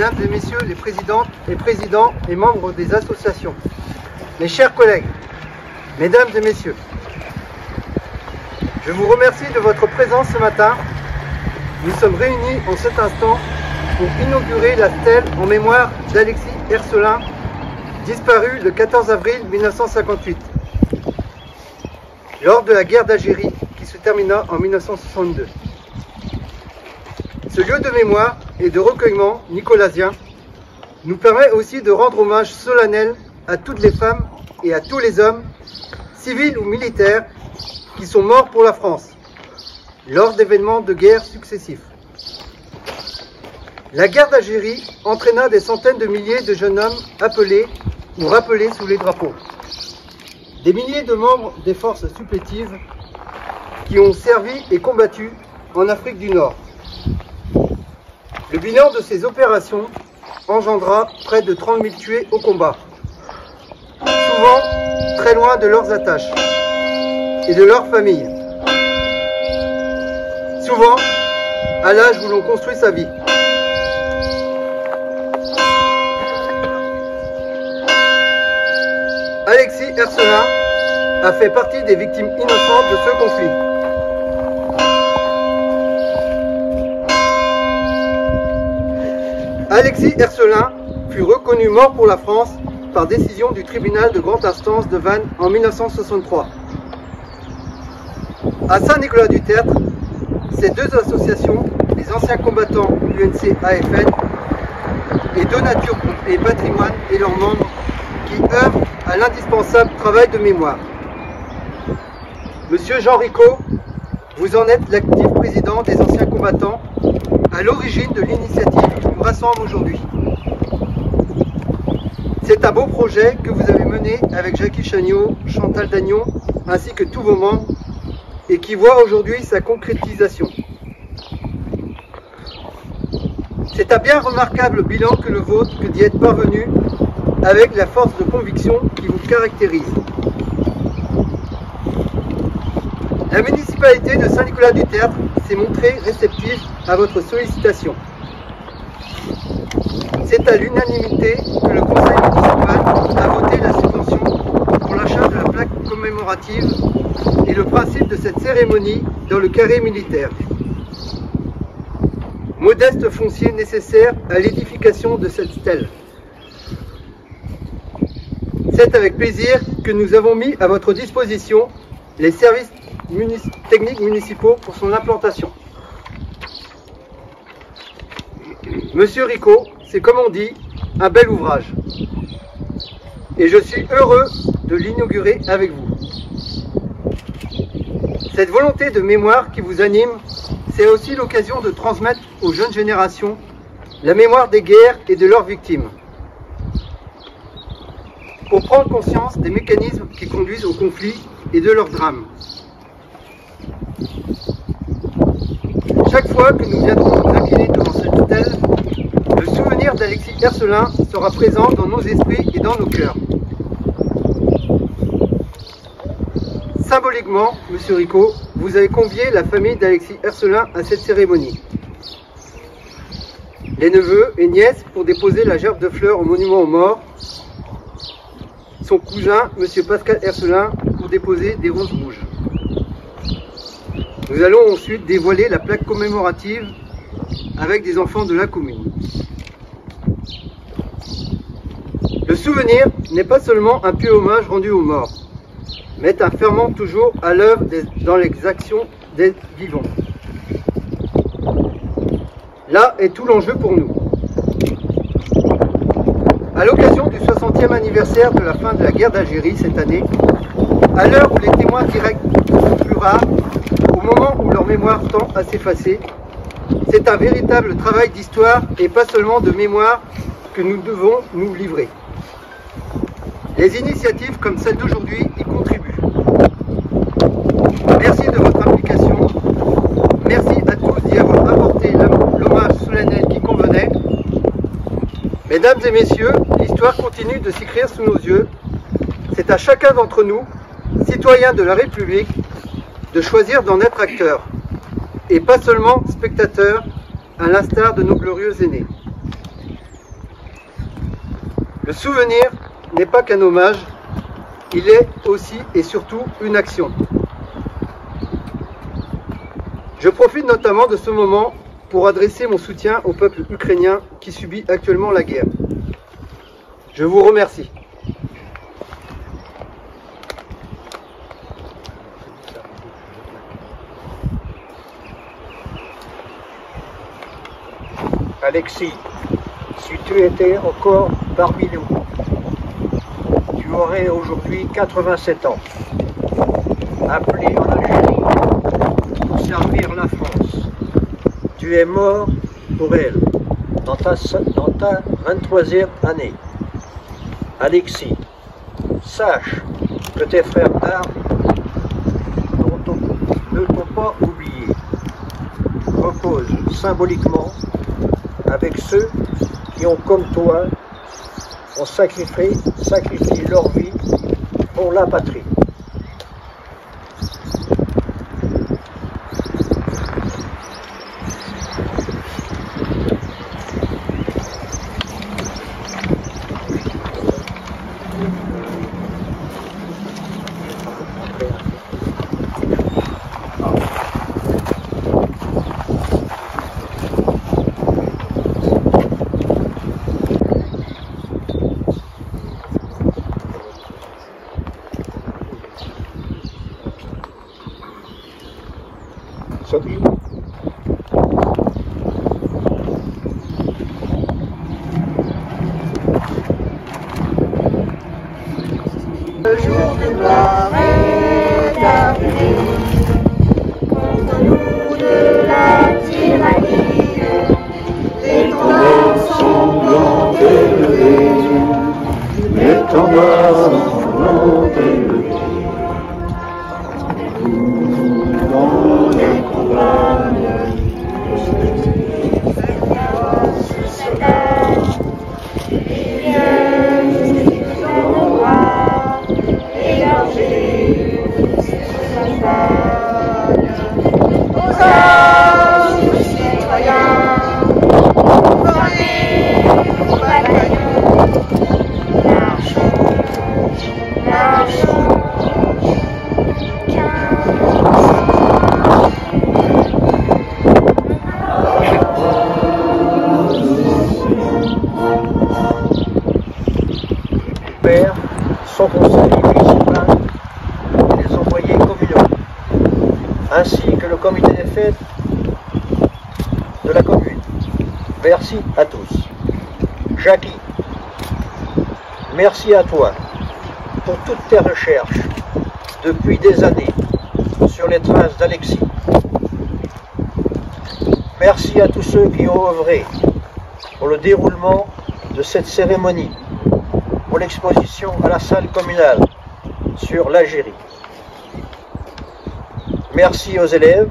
Mesdames et Messieurs les présidentes et présidents et membres des associations, mes chers collègues, Mesdames et Messieurs, je vous remercie de votre présence ce matin. Nous sommes réunis en cet instant pour inaugurer la stèle en mémoire d'Alexis Hercelin, disparu le 14 avril 1958, lors de la guerre d'Algérie qui se termina en 1962. Ce lieu de mémoire et de recueillement nicolasien nous permet aussi de rendre hommage solennel à toutes les femmes et à tous les hommes, civils ou militaires, qui sont morts pour la France, lors d'événements de guerre successifs. La guerre d'Algérie entraîna des centaines de milliers de jeunes hommes appelés ou rappelés sous les drapeaux. Des milliers de membres des forces supplétives qui ont servi et combattu en Afrique du Nord. Le bilan de ces opérations engendra près de 30 000 tués au combat, souvent très loin de leurs attaches et de leurs familles, souvent à l'âge où l'on construit sa vie. Alexis Hercelin a fait partie des victimes innocentes de ce conflit. Alexis Hercelin fut reconnu mort pour la France par décision du tribunal de grande instance de Vannes en 1963. À Saint-Nicolas-du-Tertre, ces deux associations, les anciens combattants UNC-AFN et Donature et Patrimoine et leurs membres, qui œuvrent à l'indispensable travail de mémoire. Monsieur Jean Ricot, vous en êtes l'actif président des anciens combattants, à l'origine de l'initiative qui nous rassemble aujourd'hui. C'est un beau projet que vous avez mené avec Jackie Chagnaud, Chantal Dagnon, ainsi que tous vos membres, et qui voit aujourd'hui sa concrétisation. C'est un bien remarquable bilan que le vôtre que d'y être parvenu avec la force de conviction qui vous caractérise. La municipalité de Saint-Nicolas-du-Tertre s'est montrée réceptive à votre sollicitation. C'est à l'unanimité que le conseil municipal a voté la subvention pour l'achat de la plaque commémorative et le principe de cette cérémonie dans le carré militaire. Modeste foncier nécessaire à l'édification de cette stèle. C'est avec plaisir que nous avons mis à votre disposition les services techniques municipaux pour son implantation. Monsieur Ricot, c'est comme on dit, un bel ouvrage. Et je suis heureux de l'inaugurer avec vous. Cette volonté de mémoire qui vous anime, c'est aussi l'occasion de transmettre aux jeunes générations la mémoire des guerres et de leurs victimes, pour prendre conscience des mécanismes qui conduisent au conflit et de leurs drames. Chaque fois que nous viendrons nous incliner devant cette stèle, le souvenir d'Alexis Hercelin sera présent dans nos esprits et dans nos cœurs. Symboliquement, Monsieur Ricot, vous avez convié la famille d'Alexis Hercelin à cette cérémonie. Les neveux et nièces pour déposer la gerbe de fleurs au monument aux morts, son cousin, Monsieur Pascal Hercelin, pour déposer des roses rouges. Nous allons ensuite dévoiler la plaque commémorative avec des enfants de la commune. Le souvenir n'est pas seulement un pieux hommage rendu aux morts, mais un ferment toujours à l'œuvre dans les actions des vivants. Là est tout l'enjeu pour nous. À l'occasion du 60e anniversaire de la fin de la guerre d'Algérie cette année, à l'heure où les témoins directs sont plus rares, au moment où leur mémoire tend à s'effacer, c'est un véritable travail d'histoire et pas seulement de mémoire que nous devons nous livrer. Les initiatives comme celle d'aujourd'hui y contribuent. Merci de votre implication. Merci à tous d'y avoir apporté l'hommage solennel qui convenait. Mesdames et messieurs, l'histoire continue de s'écrire sous nos yeux. C'est à chacun d'entre nous, citoyens de la République, de choisir d'en être acteur, et pas seulement spectateur, à l'instar de nos glorieux aînés. Le souvenir n'est pas qu'un hommage, il est aussi et surtout une action. Je profite notamment de ce moment pour adresser mon soutien au peuple ukrainien qui subit actuellement la guerre. Je vous remercie. Alexis, si tu étais encore parmi nous, tu aurais aujourd'hui 87 ans, appelé en Algérie pour servir la France. Tu es mort pour elle dans ta 23e année. Alexis, sache que tes frères d'armes ne t'ont pas oublié. Repose symboliquement avec ceux qui ont, comme toi, ont sacrifié leur vie pour la patrie. Sophie. Le jour de gloire est arrivé, contre nous de la tyrannie, l'étendard sanglant élevé, l'étendard sanglant élevé. Dans les campagnes, sur cette terre, ils viennent dans nos bras, égorger sur sa campagne. Aux hommes, aux citoyens, formés aux bataillons, marchons, marchons. Père, son conseil municipal et les employés communaux, ainsi que le comité des fêtes de la commune. Merci à tous. Jackie, merci à toi pour toutes tes recherches depuis des années sur les traces d'Alexis. Merci à tous ceux qui ont œuvré pour le déroulement de cette cérémonie, pour l'exposition à la salle communale sur l'Algérie. Merci aux élèves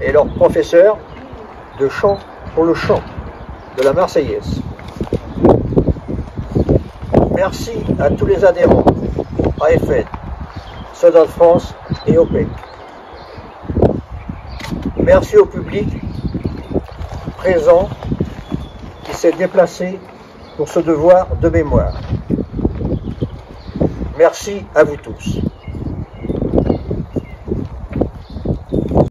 et leurs professeurs de chant pour le chant de la Marseillaise. Merci à tous les adhérents, AFN, Soldats de France et OPEC. Merci au public présent qui s'est déplacé pour ce devoir de mémoire. Merci à vous tous.